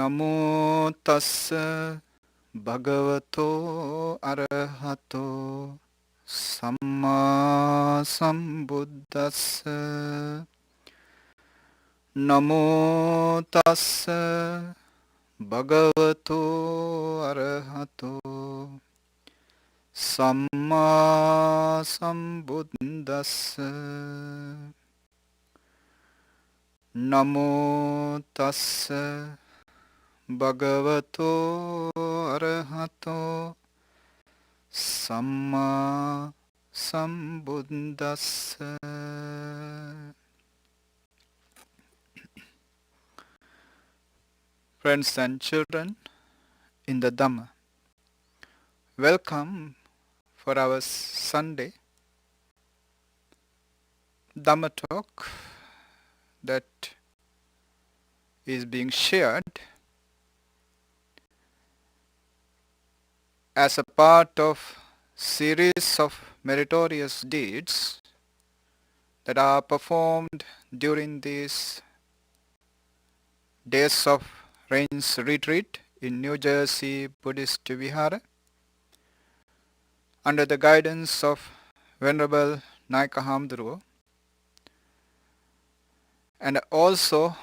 Namo tassa bhagavato arahato samma sambuddhassa. Namo tassa bhagavato arahato samma sambuddhassa. Namo tassa bhagavato arahato samma sambuddhassa. Friends and children in the Dhamma, welcome for our Sunday Dhamma Talk that is being shared as a part of series of meritorious deeds that are performed during these days of rains retreat in New Jersey Buddhist Vihara under the guidance of Venerable Naika Hamdruo, and also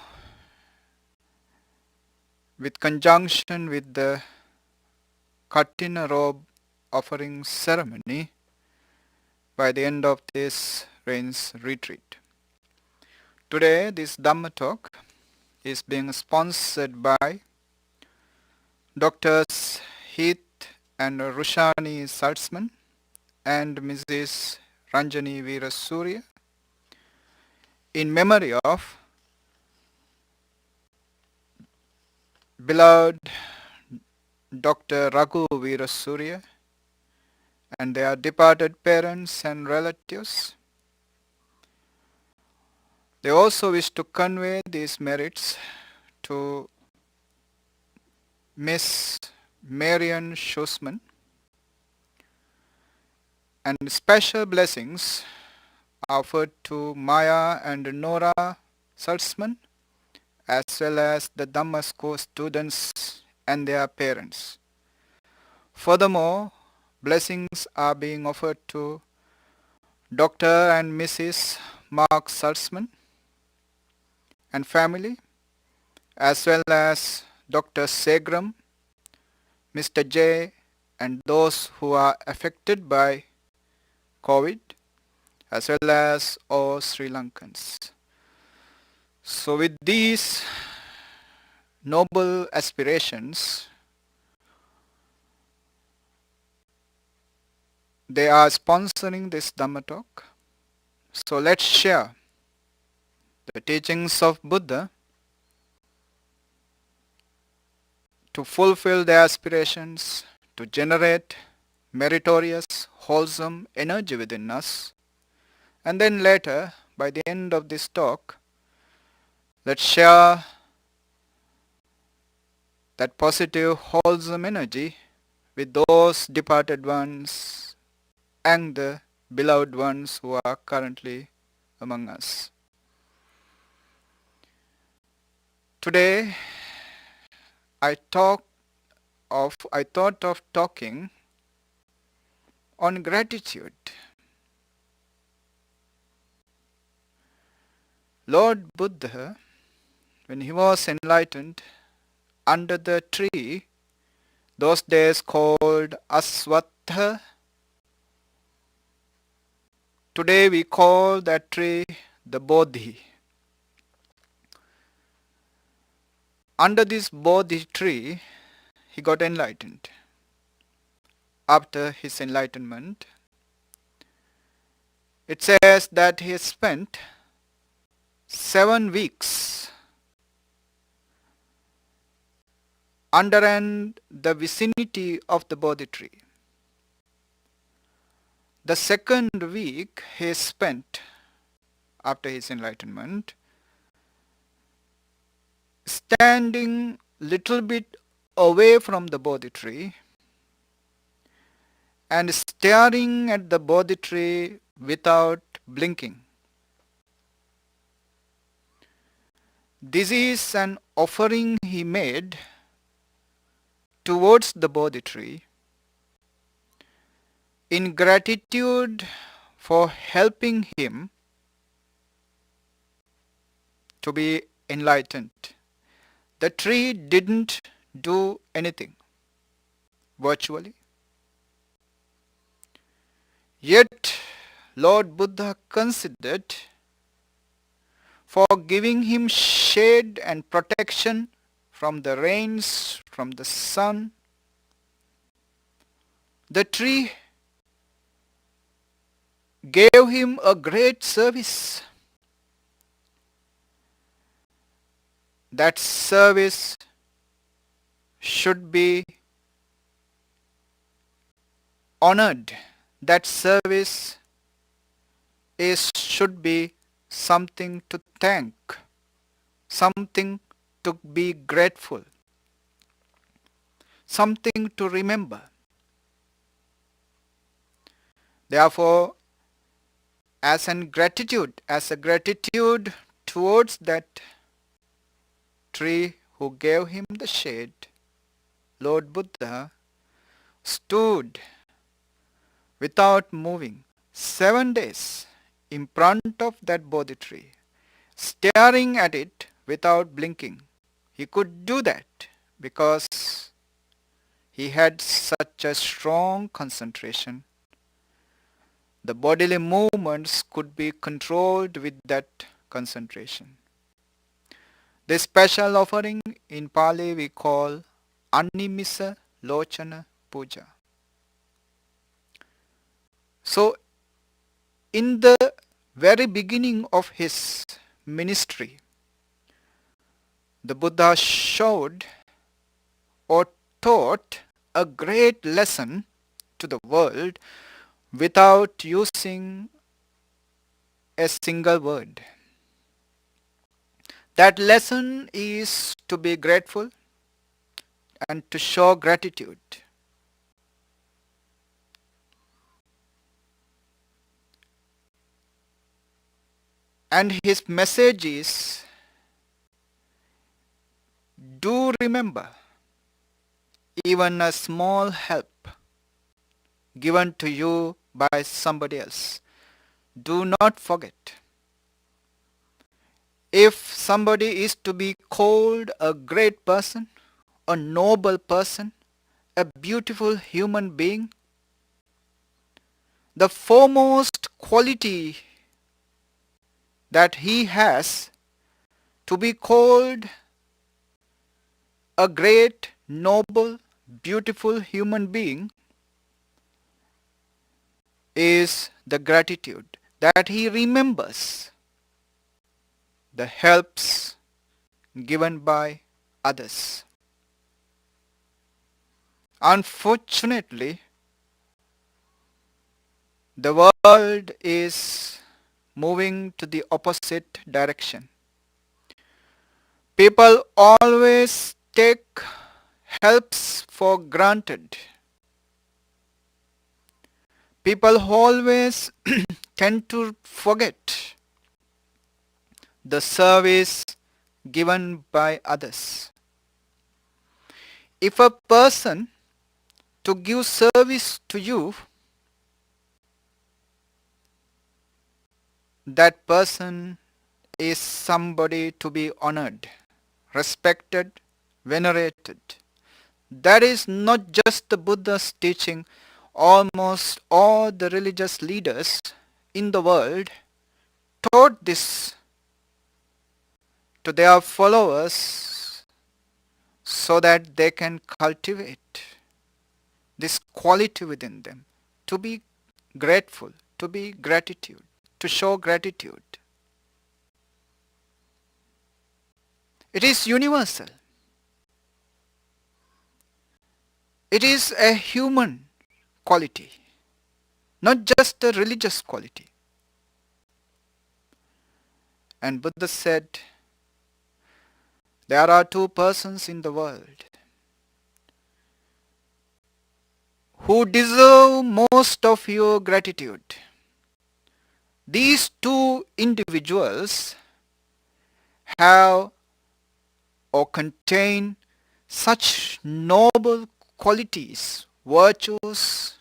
with conjunction with the Katina robe offering ceremony by the end of this rains retreat. Today this Dhamma Talk is being sponsored by Doctors Heath and Rushani Saltzman and Mrs. Ranjani Veerasurya in memory of beloved Dr. Raghu Veerasurya and their departed parents and relatives. They also wish to convey these merits to Miss Marian Schussman, and special blessings offered to Maya and Nora Saltzman, as well as the Dhamma School students and their parents. Furthermore, blessings are being offered to Dr. and Mrs. Mark Saltzman and family, as well as Dr. Segram, Mr. J, and those who are affected by COVID, as well as all Sri Lankans. So with these noble aspirations, they are sponsoring this Dhamma Talk. So let's share the teachings of Buddha to fulfill their aspirations, to generate meritorious, wholesome energy within us. And then later, by the end of this talk, let's share that positive, wholesome energy with those departed ones and the beloved ones who are currently among us. Today, I thought of talking on gratitude. Lord Buddha, when he was enlightened under the tree, those days called Aswatha, today we call that tree the Bodhi. Under this Bodhi tree, he got enlightened. After his enlightenment, it says that he spent 7 weeks under and the vicinity of the Bodhi tree. The second week he spent after his enlightenment standing little bit away from the Bodhi tree and staring at the Bodhi tree without blinking. This is an offering he made towards the Bodhi tree in gratitude for helping him to be enlightened. The tree didn't do anything virtually. Yet Lord Buddha considered for giving him shade and protection from the rains, from the sun. The tree gave him a great service. That service should be honored. That service should be something to thank, something to be grateful, something to remember. Therefore, as a gratitude towards that tree who gave him the shade, Lord Buddha stood without moving 7 days in front of that Bodhi tree, staring at it without blinking. He could do that because he had such a strong concentration. The bodily movements could be controlled with that concentration. This special offering in Pali we call Animisa Lochana Puja. So, in the very beginning of his ministry, the Buddha showed or taught a great lesson to the world without using a single word. That lesson is to be grateful and to show gratitude. And his message is, do remember, even a small help given to you by somebody else, do not forget. If somebody is to be called a great person, a noble person, a beautiful human being, the foremost quality that he has to be called a great, noble, beautiful human being is the gratitude that he remembers the helps given by others. Unfortunately, the world is moving to the opposite direction. People always take helps for granted. People always tend to forget the service given by others. If a person to give service to you, that person is somebody to be honored, respected, venerated. That is not just the Buddha's teaching. Almost all the religious leaders in the world taught this to their followers so that they can cultivate this quality within them, to be grateful, to be gratitude, to show gratitude. It is universal. It is a human quality, not just a religious quality. And Buddha said, there are two persons in the world who deserve most of your gratitude. These two individuals have or contain such noble qualities, virtues,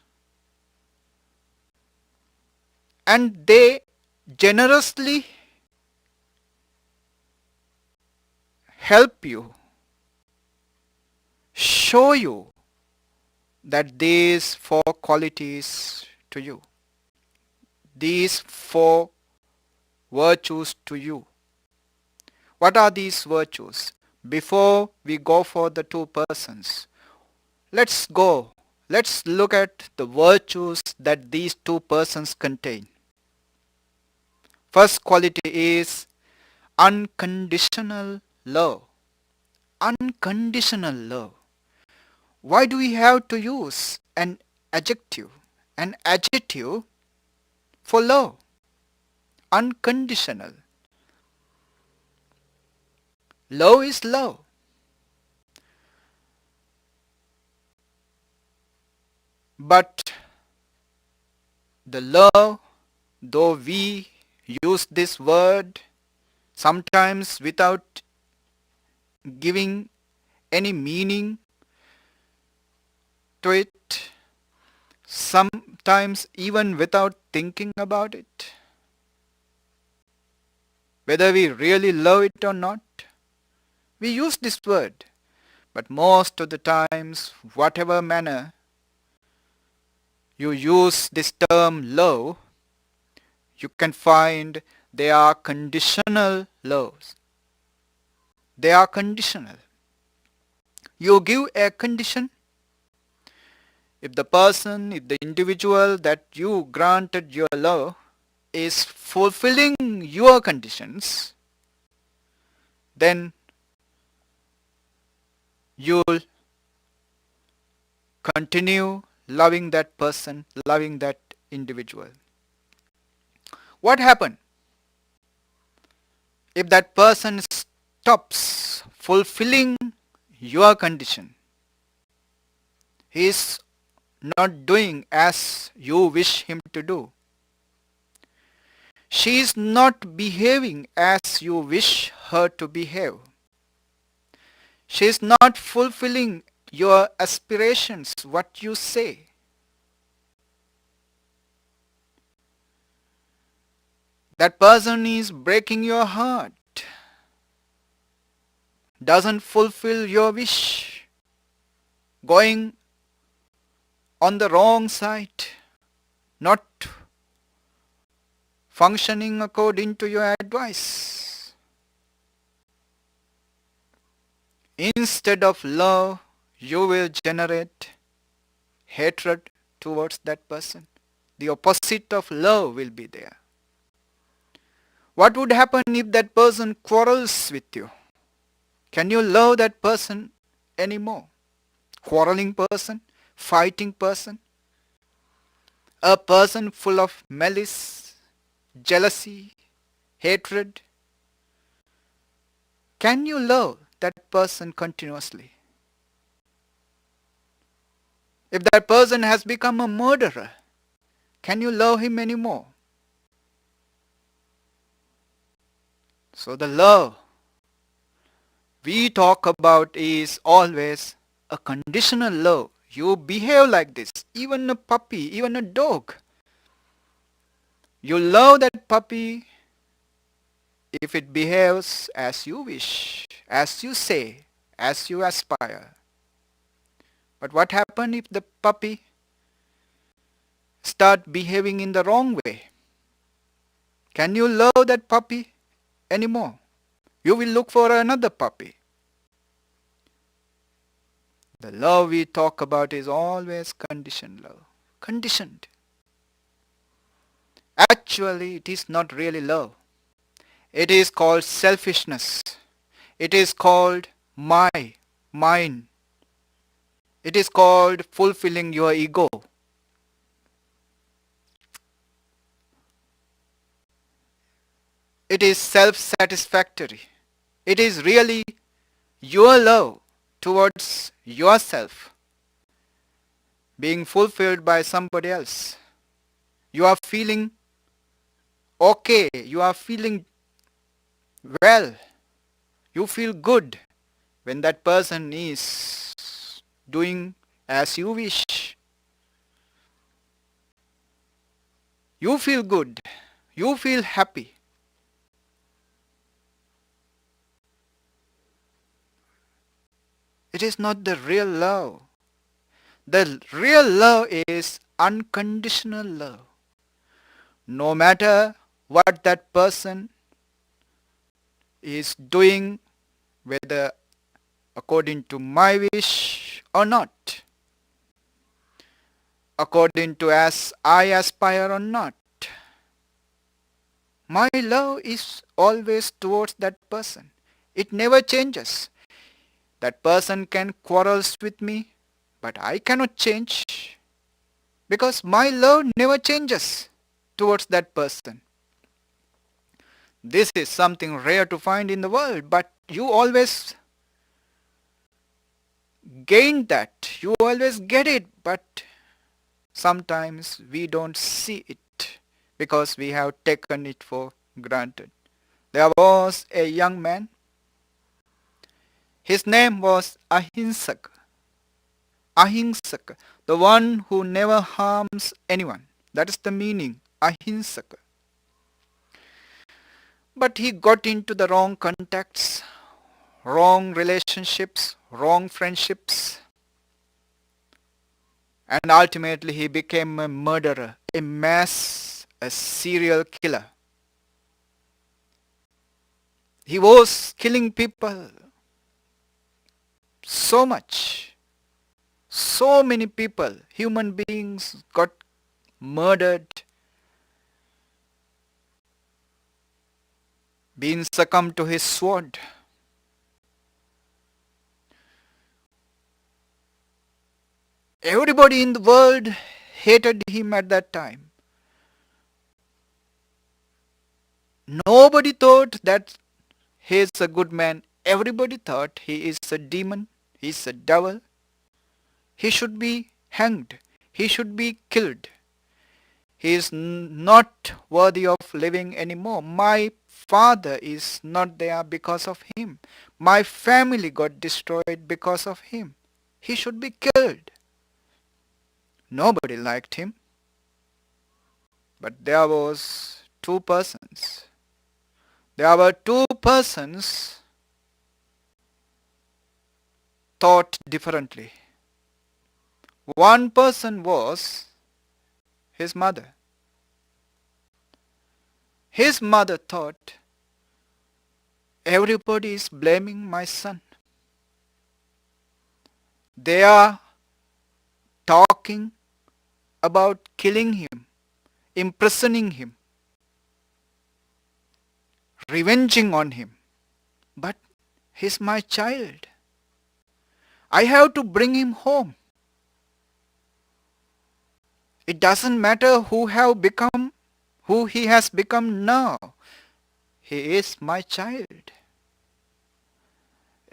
and they generously help you, show you that these four qualities to you, these four virtues to you. What are these virtues? Before we go for the two persons, let's go. Let's look at the virtues that these two persons contain. First quality is unconditional love. Unconditional love. Why do we have to use adjective, an adjective for love? Unconditional. Love is love. But the love, though we use this word sometimes without giving any meaning to it, sometimes even without thinking about it, whether we really love it or not, we use this word. But most of the times, whatever manner you use this term love, you can find they are conditional loves. They are conditional. You give a condition. If the individual that you granted your love is fulfilling your conditions, then you'll continue loving that person, loving that individual. What happens if that person stops fulfilling your condition? He is not doing as you wish him to do. She is not behaving as you wish her to behave. She is not fulfilling your aspirations, what you say. That person is breaking your heart, doesn't fulfill your wish, going on the wrong side, not functioning according to your advice. Instead of love, you will generate hatred towards that person. The opposite of love will be there. What would happen if that person quarrels with you? Can you love that person anymore? Quarreling person, fighting person, a person full of malice, jealousy, hatred. Can you love that person continuously? If that person has become a murderer, can you love him anymore? So the love we talk about is always a conditional love. You behave like this. Even a puppy, even a dog. You love that puppy if it behaves as you wish, as you say, as you aspire. But what happens if the puppy start behaving in the wrong way? Can you love that puppy anymore? You will look for another puppy. The love we talk about is always conditioned love. Conditioned. Actually, it is not really love. It is called selfishness. It is called mine. It is called fulfilling your ego. It is self-satisfactory. It is really your love towards yourself being fulfilled by somebody else. You are feeling okay. You are feeling well. You feel good when that person is doing as you wish, you feel good, you feel happy. It is not the real love. The real love is unconditional love. No matter what that person is doing, whether according to my wish or not, according to as I aspire or not, my love is always towards that person. It never changes. That person can quarrel with me, but I cannot change because my love never changes towards that person. This is something rare to find in the world, but you always gain that. You always get it, but sometimes we don't see it because we have taken it for granted. There was a young man. His name was Ahimsak. Ahimsak, the one who never harms anyone. That is the meaning, Ahimsak. But he got into the wrong contacts, wrong relationships, wrong friendships, and ultimately he became a murderer, a serial killer. He was killing people so much. So many people, human beings got murdered, being succumbed to his sword. Everybody in the world hated him at that time. Nobody thought that he is a good man. Everybody thought he is a demon, he is a devil. He should be hanged. He should be killed. He is not worthy of living anymore. My father is not there because of him. My family got destroyed because of him. He should be killed. Nobody liked him. But there was two persons. There were two persons thought differently. One person was his mother. His mother thought, everybody is blaming my son. They are talking about killing him, imprisoning him, revenging on him. But he's my child. I have to bring him home. It doesn't matter who he has become now. He is my child.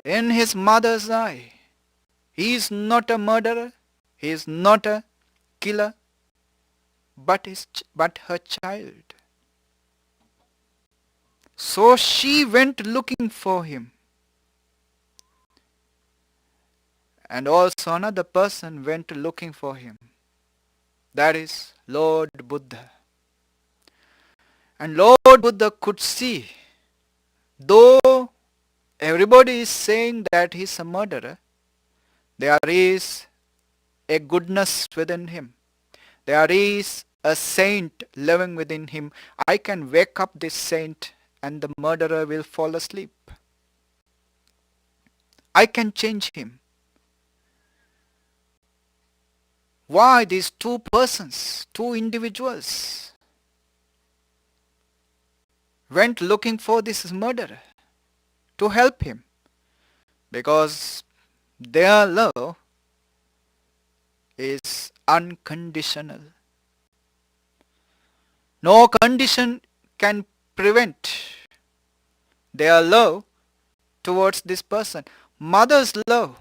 In his mother's eye, he is not a murderer, he is not a killer, but her child. So she went looking for him. And also another person went looking for him. That is Lord Buddha. And Lord Buddha could see, though everybody is saying that he is a murderer, there is a goodness within him. There is a saint living within him. I can wake up this saint and the murderer will fall asleep. I can change him. Why these two persons, two individuals, went looking for this murderer to help him? Because their love is unconditional. No condition can prevent their love towards this person. Mother's love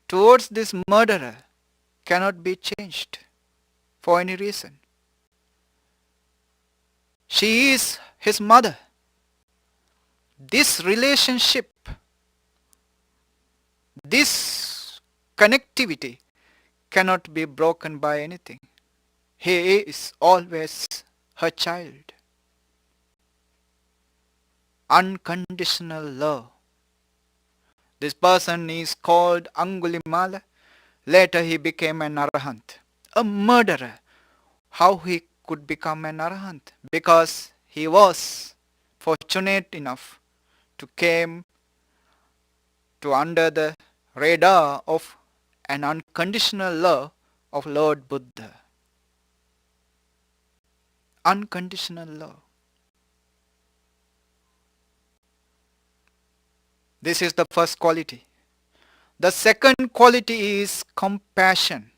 towards this murderer cannot be changed for any reason. She is his mother. This relationship this connectivity cannot be broken by anything. He is always her child. Unconditional love. This person is called Angulimala. Later he became an arahant, a murderer. How he could become an arahant? Because he was fortunate enough to came to under the radar of an unconditional love of Lord Buddha. Unconditional love. This is the first quality. The second quality is compassion.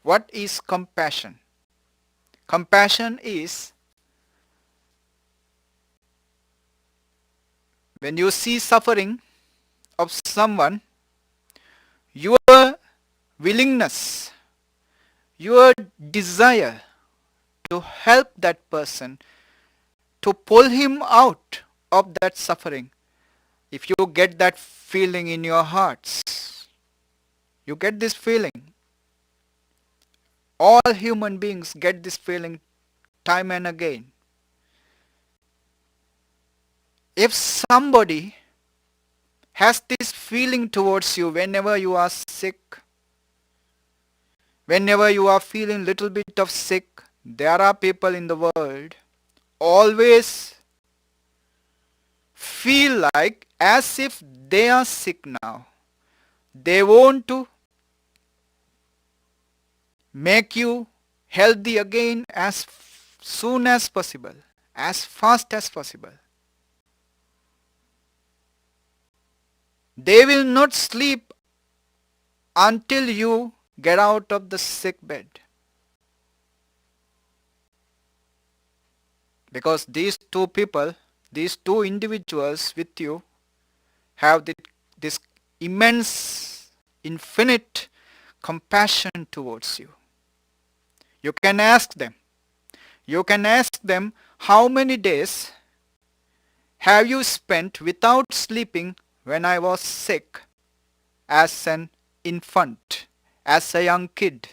What is compassion? Compassion is when you see suffering of someone, your willingness, your desire to help that person, to pull him out of that suffering. If you get that feeling in your hearts, you get this feeling. All human beings get this feeling time and again. If somebody has this feeling towards you whenever you are sick, whenever you are feeling little bit of sick, there are people in the world always feel like as if they are sick now. They want to make you healthy again as soon as possible, as fast as possible. They will not sleep until you get out of the sick bed. Because these two people, these two individuals with you have this immense, infinite compassion towards you. You can ask them. You can ask them, how many days have you spent without sleeping when I was sick as an infant, as a young kid?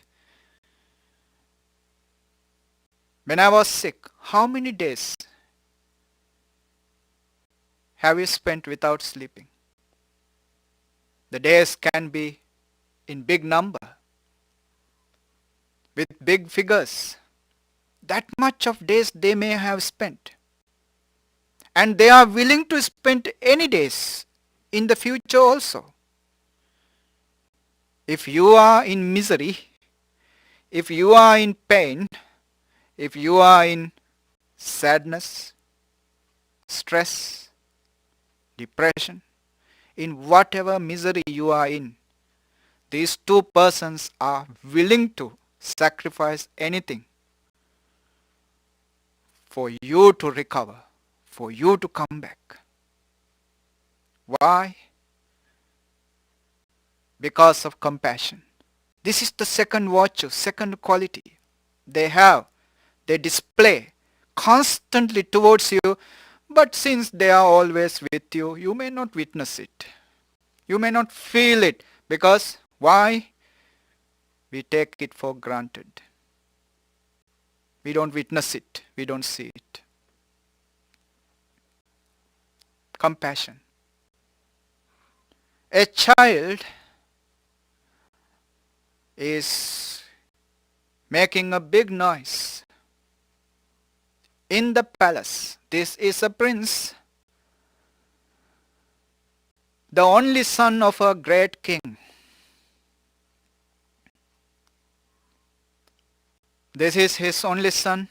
When I was sick, how many days have you spent without sleeping? The days can be in big number, with big figures. That much of days they may have spent. And they are willing to spend any days in the future also. If you are in misery, if you are in pain, if you are in sadness, stress, depression, in whatever misery you are in, these two persons are willing to sacrifice anything for you to recover, for you to come back. Why? Because of compassion. This is the second virtue, second quality they have, they display constantly towards you, but since they are always with you, you may not witness it. You may not feel it, because why? We take it for granted. We don't witness it, we don't see it. Compassion. A child is making a big noise in the palace. This is a prince, the only son of a great king. This is his only son,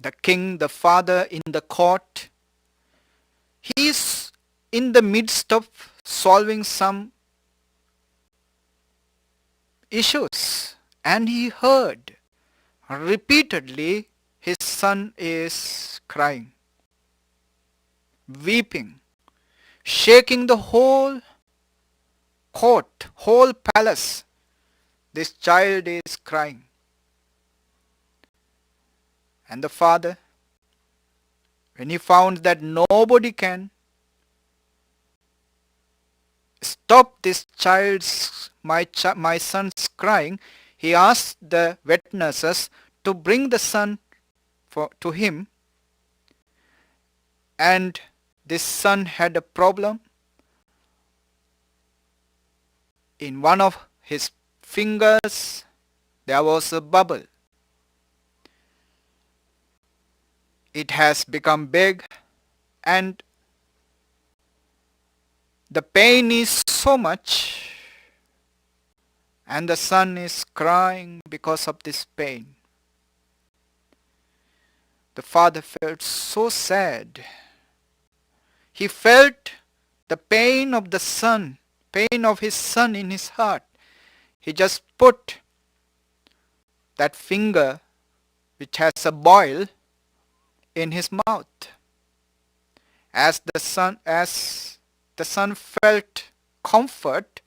the king, the father in the court. He is in the midst of solving some issues, and he heard repeatedly his son is crying, weeping, shaking the whole court, whole palace. This child is crying. And the father, when he found that nobody can stop this my son's crying, he asked the wet nurses to bring the son to him, and this son had a problem. In one of his fingers there was a bubble. It has become big, and the pain is so much, and the son is crying because of this pain. The father felt so sad. He felt the pain of the son, pain of his son in his heart. He just put that finger which has a boil in his mouth. As the son felt comfort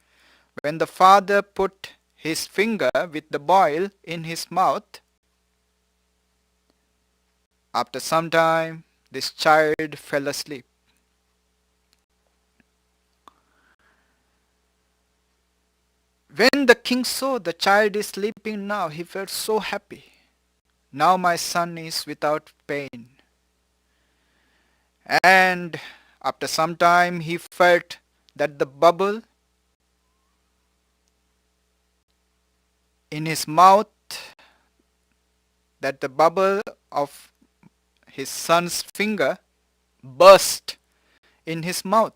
when the father put his finger with the boil in his mouth, after some time this child fell asleep. When the king saw the child is sleeping now, he felt so happy. Now my son is without pain. And after some time he felt that the bubble in his mouth, that the bubble of his son's finger burst in his mouth.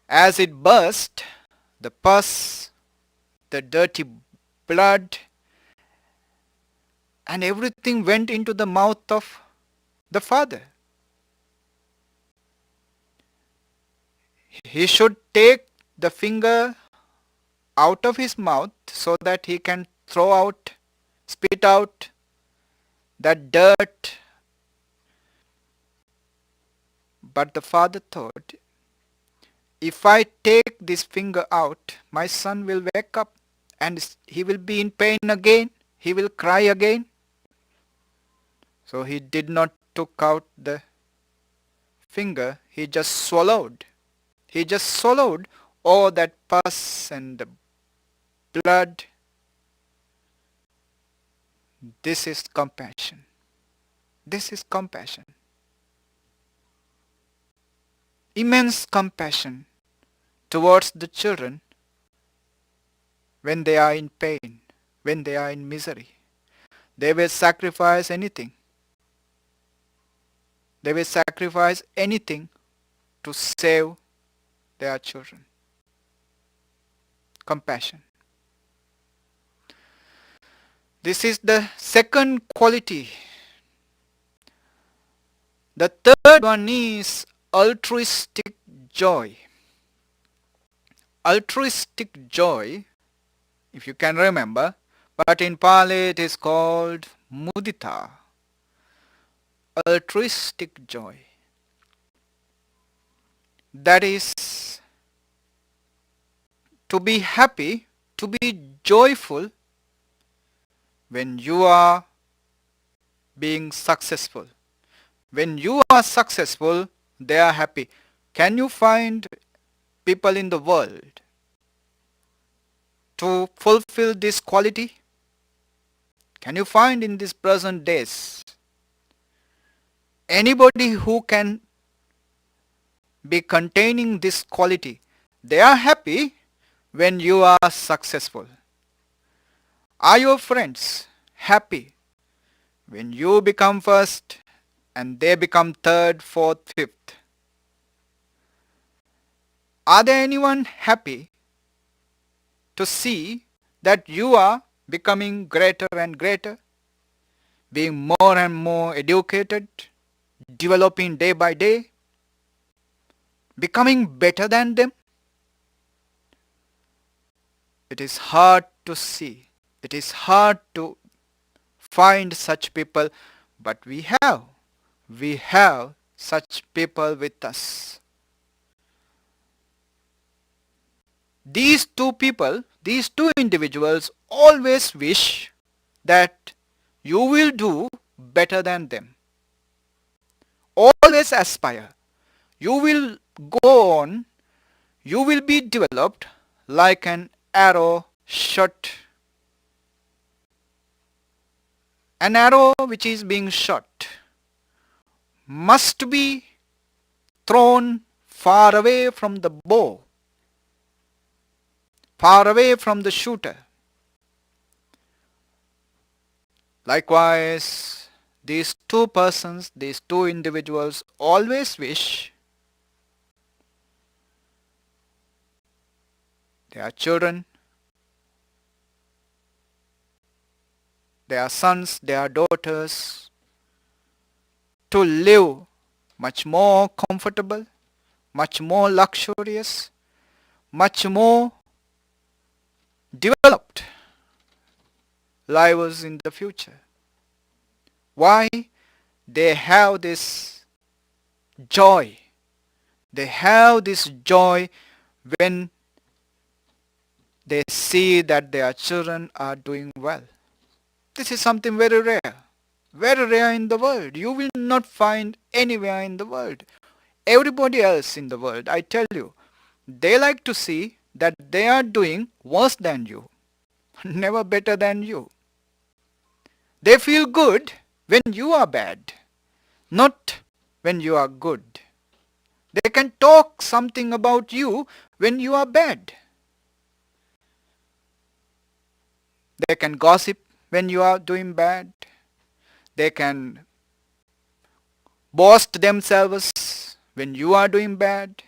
As it burst, the pus, the dirty blood, and everything went into the mouth of the father. He should take the finger out of his mouth so that he can spit out that dirt. But the father thought, if I take this finger out, my son will wake up and he will be in pain again. He will cry again. So he did not took out the finger. He just swallowed. He just swallowed all that pus and the blood. This is compassion. This is compassion. Immense compassion towards the children when they are in pain, when they are in misery. They will sacrifice anything. They will sacrifice anything to save their children. Compassion. This is the second quality. The third one is altruistic joy. Altruistic joy, if you can remember, but in Pali it is called mudita. Altruistic joy. That is to be happy, to be joyful when you are being successful. When you are successful, they are happy. Can you find people in the world to fulfill this quality? Can you find in these present days anybody who can be containing this quality? They are happy when you are successful. Are your friends happy when you become first and they become third, fourth, fifth? Are there anyone happy to see that you are becoming greater and greater, being more and more educated, developing day by day, becoming better than them? It is hard to see. It is hard to find such people, but we have such people with us. These two individuals always wish that you will do better than them. Always aspire. You will go on you will be developed like an arrow shot. An arrow which is being shot must be thrown far away from the bow, far away from the shooter. Likewise, these two persons, these two individuals always wish their children, their sons, their daughters to live much more comfortable, much more luxurious, much more developed lives in the future. Why? They have this joy. They have this joy when they see that their children are doing well. This is something very rare in the world. You will not find anywhere in the world. Everybody else in the world, I tell you, they like to see that they are doing worse than you, never better than you. They feel good when you are bad, not when you are good. They can talk something about you when you are bad. They can gossip when you are doing bad. They can boast themselves when you are doing bad.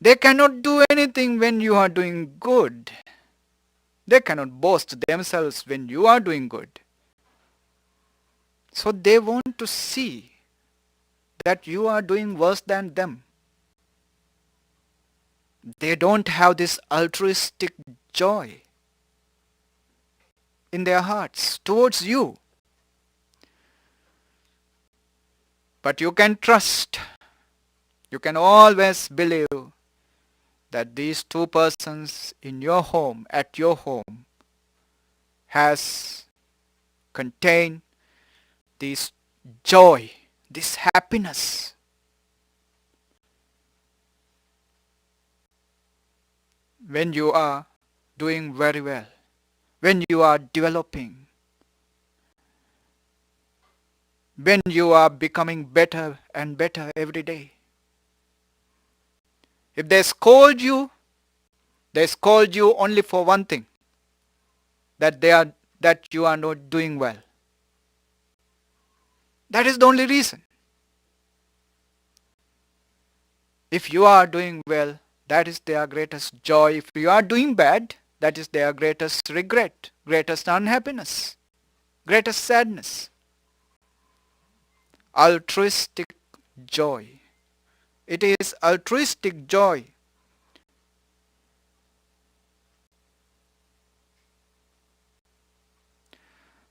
They cannot do anything when you are doing good. They cannot boast themselves when you are doing good. So they want to see that you are doing worse than them. They don't have this altruistic joy in their hearts towards you. But you can trust, you can always believe that these two persons in your home, at your home, has contained this joy, this happiness. When you are doing very well, when you are developing, when you are becoming better and better every day. If they scold you only for one thing, that you are not doing well. That is the only reason. If you are doing well, that is their greatest joy. If you are doing bad, that is their greatest regret, greatest unhappiness, greatest sadness. Altruistic joy. It is altruistic joy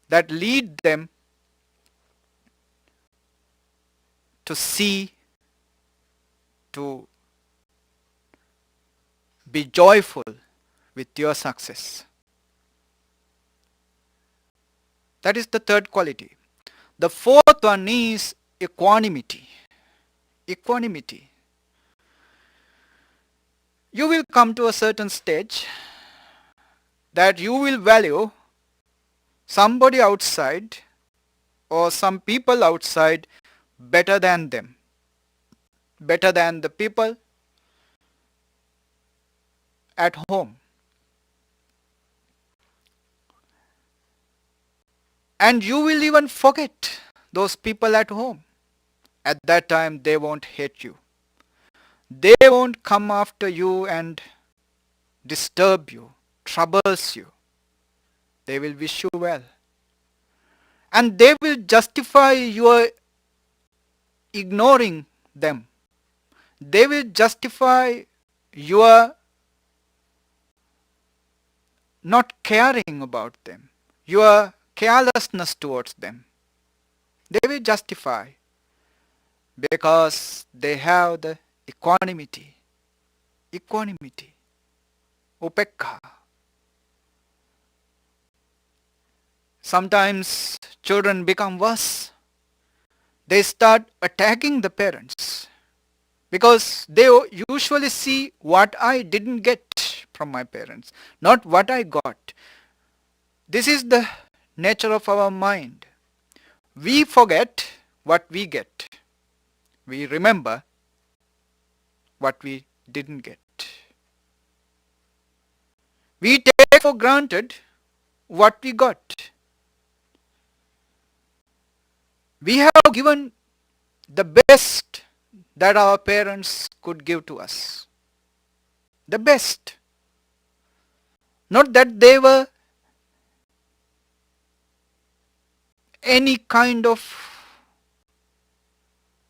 that lead them to see, to be joyful with your success. That is the third quality. The fourth one is equanimity. Equanimity. You will come to a certain stage that you will value somebody outside or some people outside better than them, better than the people at home. And you will even forget those people at home. At that time, they won't hate you. They won't come after you and disturb you, troubles you. They will wish you well. And they will justify your ignoring them. They will justify your not caring about them, your carelessness towards them. They will justify because they have the equanimity, upekha. Sometimes children become worse. They start attacking the parents. Because they usually see what I didn't get from my parents, not what I got. This is the nature of our mind. We forget what we get. We remember what we didn't get. We take for granted what we got. We have given the best that our parents could give to us. The best. Not that they were any kind of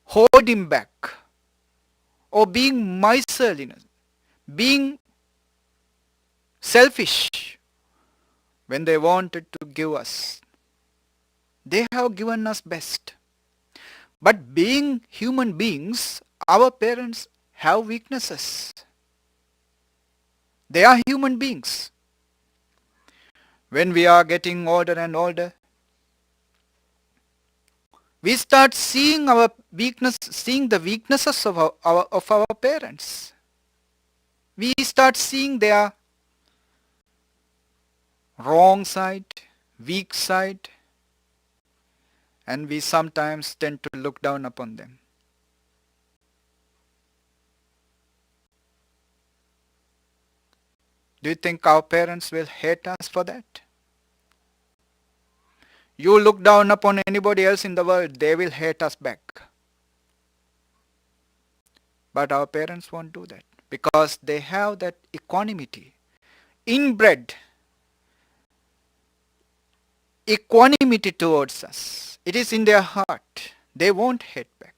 holding back or being miserly, being selfish when they wanted to give us. They have given us best. But being human beings, our parents have weaknesses. They are human beings. When we are getting older and older, we start seeing the weaknesses of our parents. We start seeing their wrong side, weak side, and we sometimes tend to look down upon them. Do you think our parents will hate us for that? You look down upon anybody else in the world, they will hate us back. But our parents won't do that because they have that equanimity, inbred equanimity towards us. It is in their heart. They won't hate back.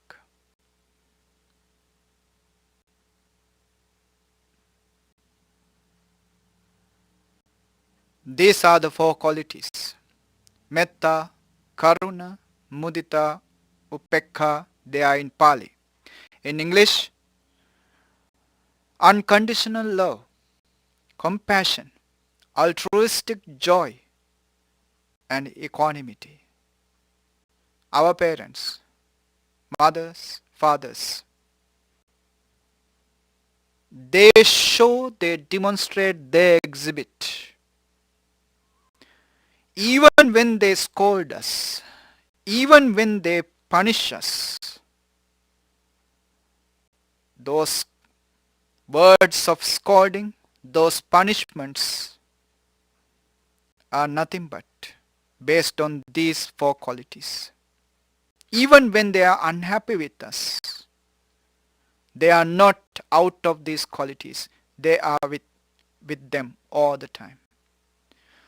These are the four qualities. Metta, Karuna, Mudita, Upekha, they are in Pali. In English, unconditional love, compassion, altruistic joy, and equanimity. Our parents, mothers, fathers, they show, they demonstrate, they exhibit. Even when they scold us, even when they punish us, those words of scolding, those punishments are nothing but based on these four qualities. Even when they are unhappy with us, they are not out of these qualities. They are with them all the time.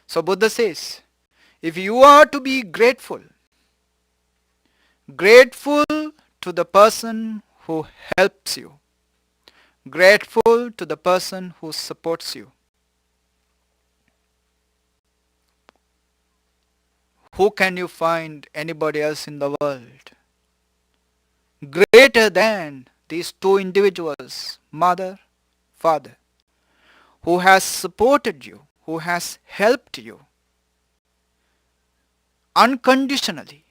So Buddha says, if you are to be grateful to the person who helps you, grateful to the person who supports you, who can you find anybody else in the world greater than these two individuals, mother, father, who has supported you, who has helped you unconditionally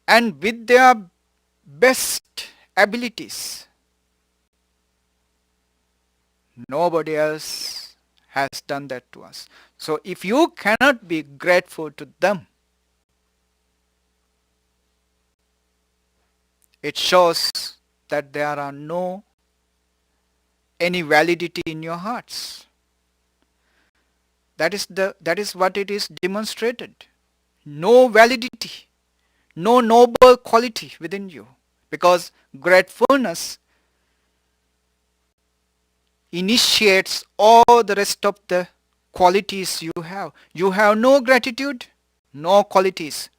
and with their best abilities. Nobody else has done that to us. So if you cannot be grateful to them, it shows that there are no any validity in your hearts. That is what it is demonstrated. No validity, no noble quality within you. Because gratefulness initiates all the rest of the qualities you have. You have no gratitude, no qualities.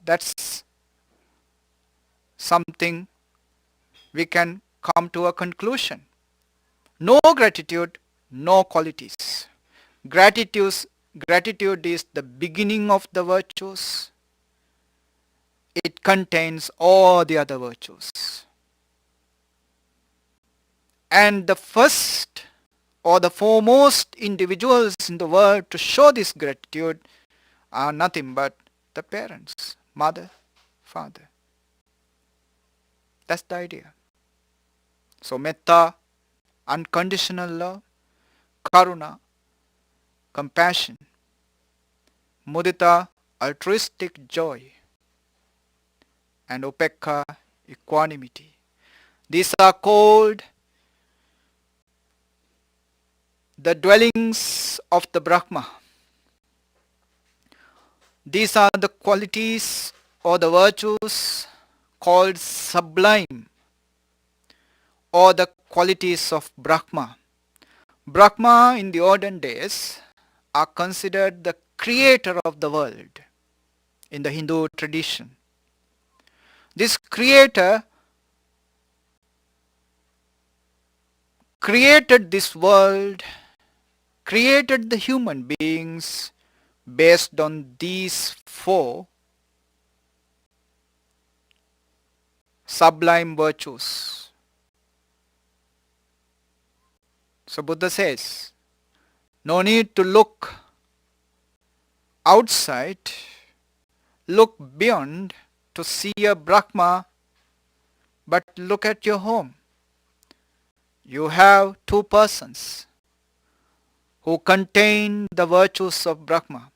That's something we can come to a conclusion. No gratitude, no qualities. Gratitude is the beginning of the virtues. It contains all the other virtues. And the first or the foremost individuals in the world to show this gratitude are nothing but the parents, mother, father. That's the idea. So metta, unconditional love, karuna, compassion, mudita, altruistic joy, and upekha, equanimity. These are called the dwellings of the Brahma. These are the qualities or the virtues called sublime or the qualities of Brahma. Brahma in the olden days are considered the creator of the world in the Hindu tradition. This creator created this world, created the human beings based on these four sublime virtues. So Buddha says, no need to look outside, look beyond to see a Brahma, but look at your home. You have two persons who contain the virtues of Brahma.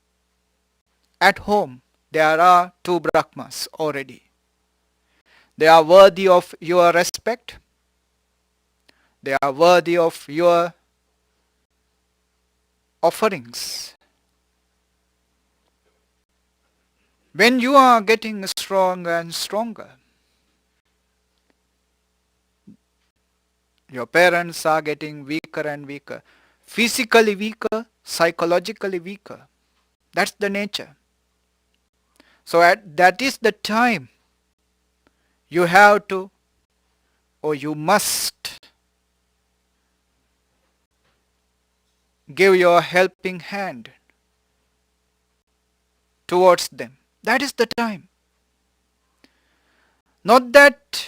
At home, there are two Brahmas already. They are worthy of your respect. They are worthy of your offerings. When you are getting stronger and stronger, your parents are getting weaker and weaker. Physically weaker, psychologically weaker. That's the nature. So that is the time you have to or you must give your helping hand towards them. That is the time. Not that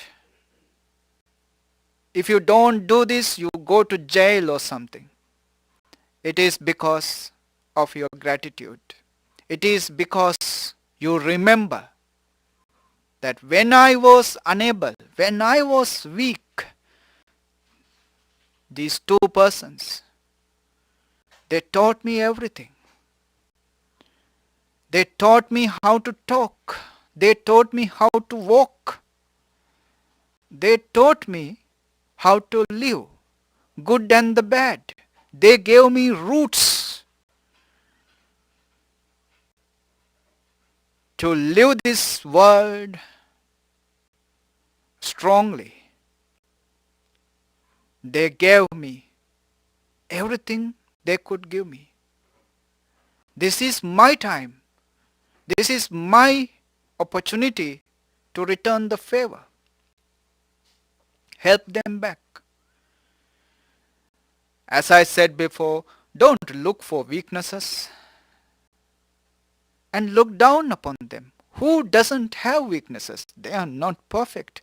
if you don't do this, you go to jail or something. It is because of your gratitude. It is because you remember that when I was unable, when I was weak, these two persons, they taught me everything. They taught me how to talk. They taught me how to walk. They taught me how to live, good and the bad. They gave me roots to live this world strongly. They gave me everything they could give me. This is my time. This is my opportunity to return the favor. Help them back. As I said before, don't look for weaknesses and look down upon them. Who doesn't have weaknesses? They are not perfect.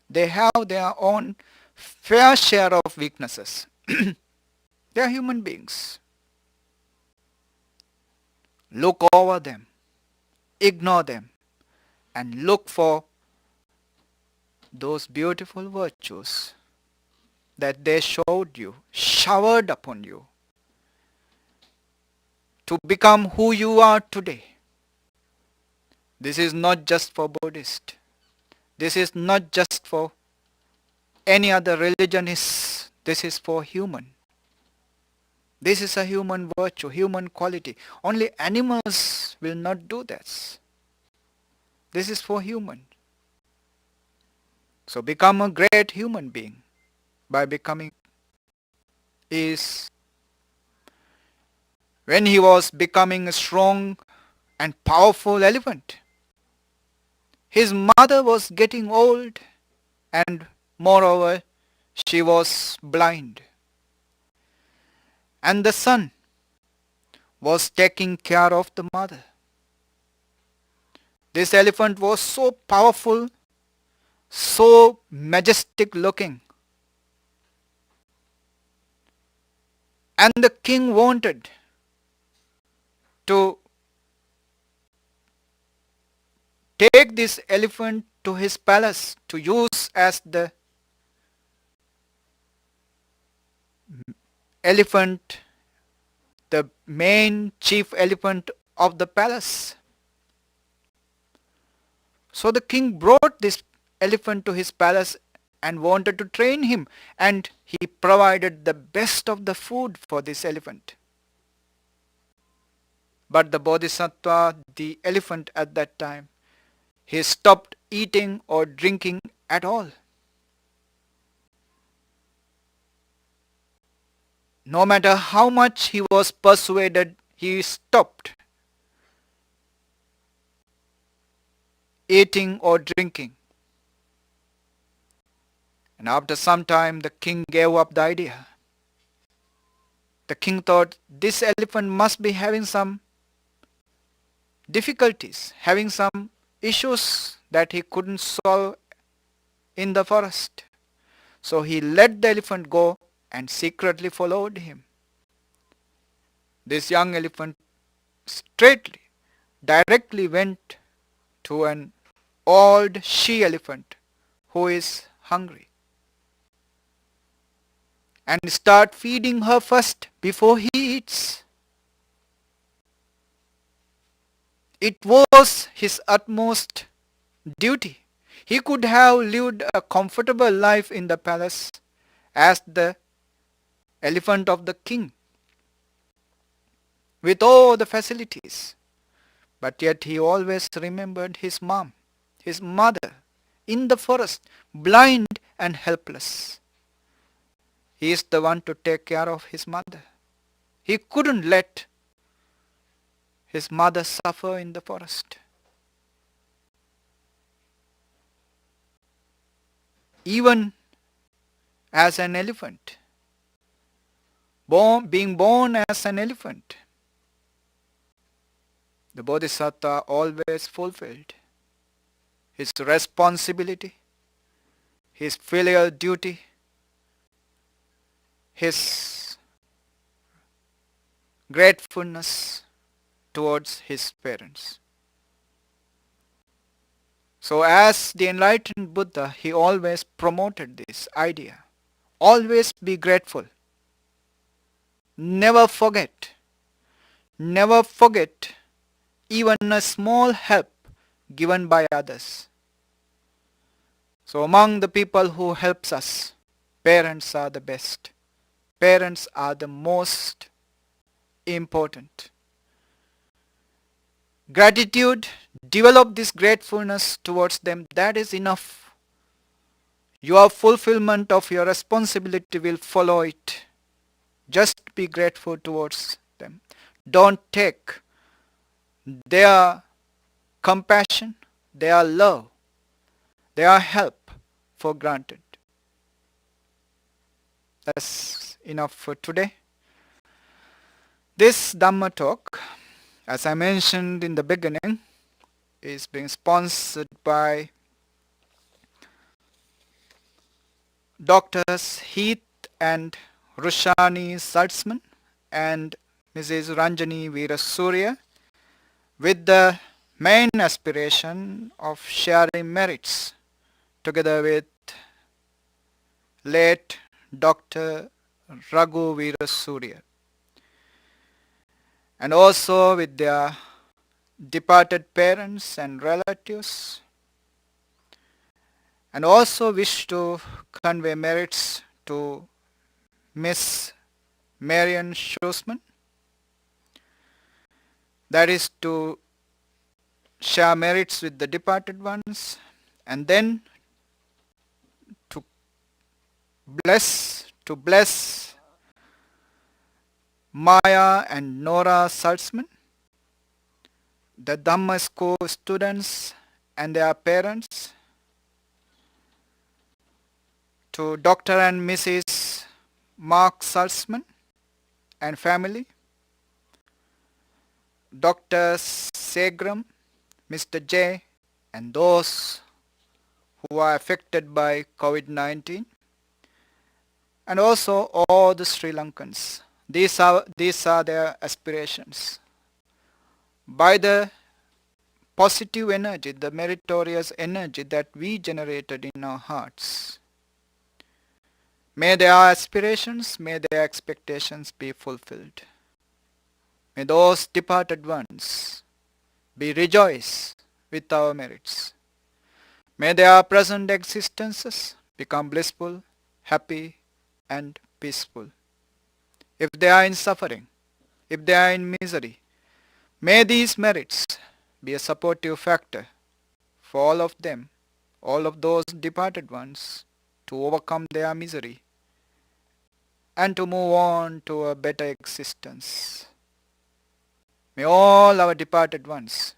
They have their own fair share of weaknesses. They are human beings. Look over them, ignore them, and look for those beautiful virtues that they showed you, showered upon you, to become who you are today. This is not just for Buddhist. This is not just for any other religionist. This is for human. This is a human virtue, human quality. Only animals will not do this. This is for human. So become a great human being by becoming is when he was becoming a strong and powerful elephant. His mother was getting old and moreover she was blind. And the son was taking care of the mother. This elephant was so powerful, so majestic looking. And the king wanted to take this elephant to his palace to use as the elephant, the main chief elephant of the palace. So the king brought this elephant to his palace and wanted to train him, and he provided the best of the food for this elephant. But the bodhisattva, the elephant at that time, he stopped eating or drinking at all. No matter how much he was persuaded, he stopped eating or drinking. And after some time, the king gave up the idea. The king thought this elephant must be having some difficulties, having some issues that he couldn't solve in the forest. So he let the elephant go and secretly followed him. This young elephant directly went to an old she elephant who is hungry and start feeding her first before he eats. It was his utmost duty. He could have lived a comfortable life in the palace as the elephant of the king with all the facilities. But yet he always remembered his mom, his mother, in the forest, blind and helpless. He is the one to take care of his mother. He couldn't let his mother suffer in the forest. Even as an elephant, being born as an elephant, the Bodhisattva always fulfilled his responsibility, his filial duty, his gratefulness towards his parents. So as the enlightened Buddha, he always promoted this idea. Always be grateful. Never forget even a small help given by others. So among the people who helps us, parents are the best. Parents are the most important. Gratitude, develop this gratefulness towards them, that is enough. Your fulfillment of your responsibility will follow it. Just be grateful towards them. Don't take their compassion, their love, their help for granted. That's enough for today. This Dhamma Talk, as I mentioned in the beginning, is being sponsored by Doctors Heath and Rushani Saltzman and Mrs. Ranjani Veerasurya, with the main aspiration of sharing merits together with late Dr. Raghu Veerasurya, and also with their departed parents and relatives, and also wish to convey merits to Miss Marian Schusman, that is to share merits with the departed ones, and then to bless Maya and Nora Saltzman, the Dhamma school students and their parents, to Dr. and Mrs. Mark Saltzman and family, Dr. Segram, Mr. J, and those who are affected by COVID-19, and also all the Sri Lankans. These are their aspirations. By the positive energy, the meritorious energy that we generated in our hearts. May their aspirations, may their expectations be fulfilled. May those departed ones be rejoiced with our merits. May their present existences become blissful, happy, and peaceful. If they are in suffering, if they are in misery, may these merits be a supportive factor for all of them, all of those departed ones, to overcome their misery and to move on to a better existence. May all our departed ones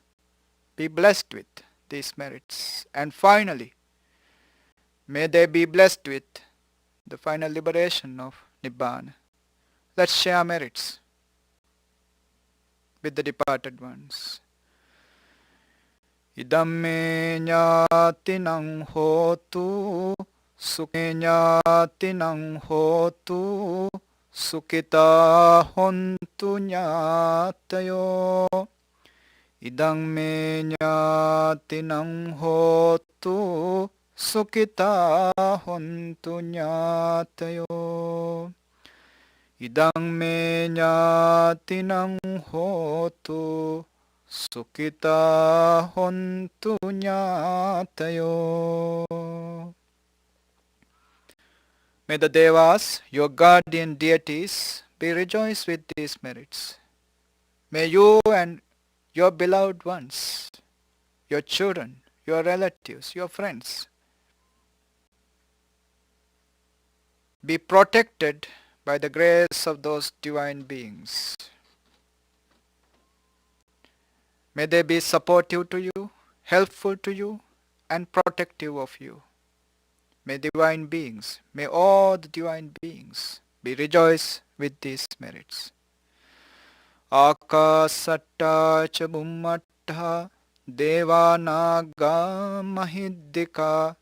be blessed with these merits. And finally, may they be blessed with the final liberation of Nibbana. Let's share merits with the departed ones. Idamme ñātinang hotu, sukhe ñātinang hotu, sukita hontu ñātayo. Idang me ñātinang hotu, sukita hontu ñātayo. Idang me ñātinang hotu, sukita hontu ñātayo. May the Devas, your guardian deities, be rejoiced with these merits. May you and your beloved ones, your children, your relatives, your friends, be protected by the grace of those divine beings. May they be supportive to you, helpful to you, and protective of you. May divine beings, may all the divine beings be rejoiced with these merits. Akasatta cha bummatta devanaga mahiddika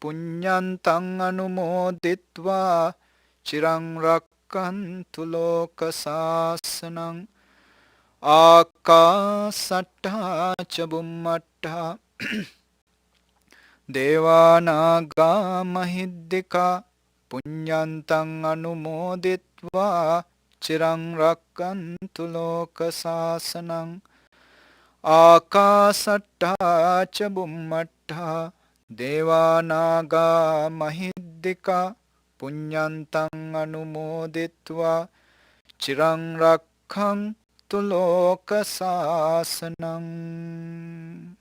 punyantang anumoditva chirang rakkantu lokasasanang. Akasatta cha bummatta devanaga mahiddika punyantang anumoditva chirang rakkantu lokasasanang. Akasatta cha bummatta devanaga mahiddika punyantang anumoditva chirang rakkantu lokasasanang.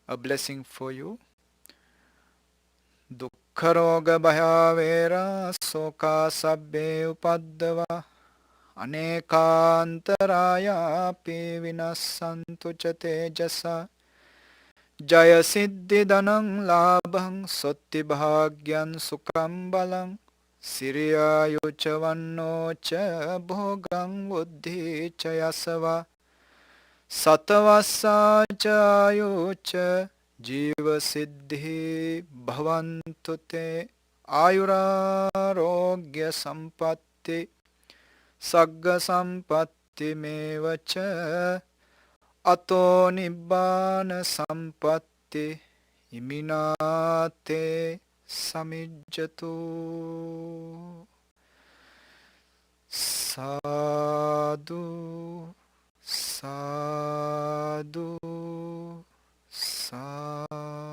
A blessing for you. Dukkharoga bhayavera soka sabbe upaddava anekantaraya pi vinassantu cha tejasa jaya siddhi dhanang labhang sotti bhagyan sukham balang siriyayu cha vanno cha bhogang buddhi cha yasava satavassa cha ayu cha jiva siddhi bhavantu te ayurarogya sampatti sagga sampatti mevacha ato nibbana sampatti iminate samijjatu. Sadhu, sadhu, sadhu.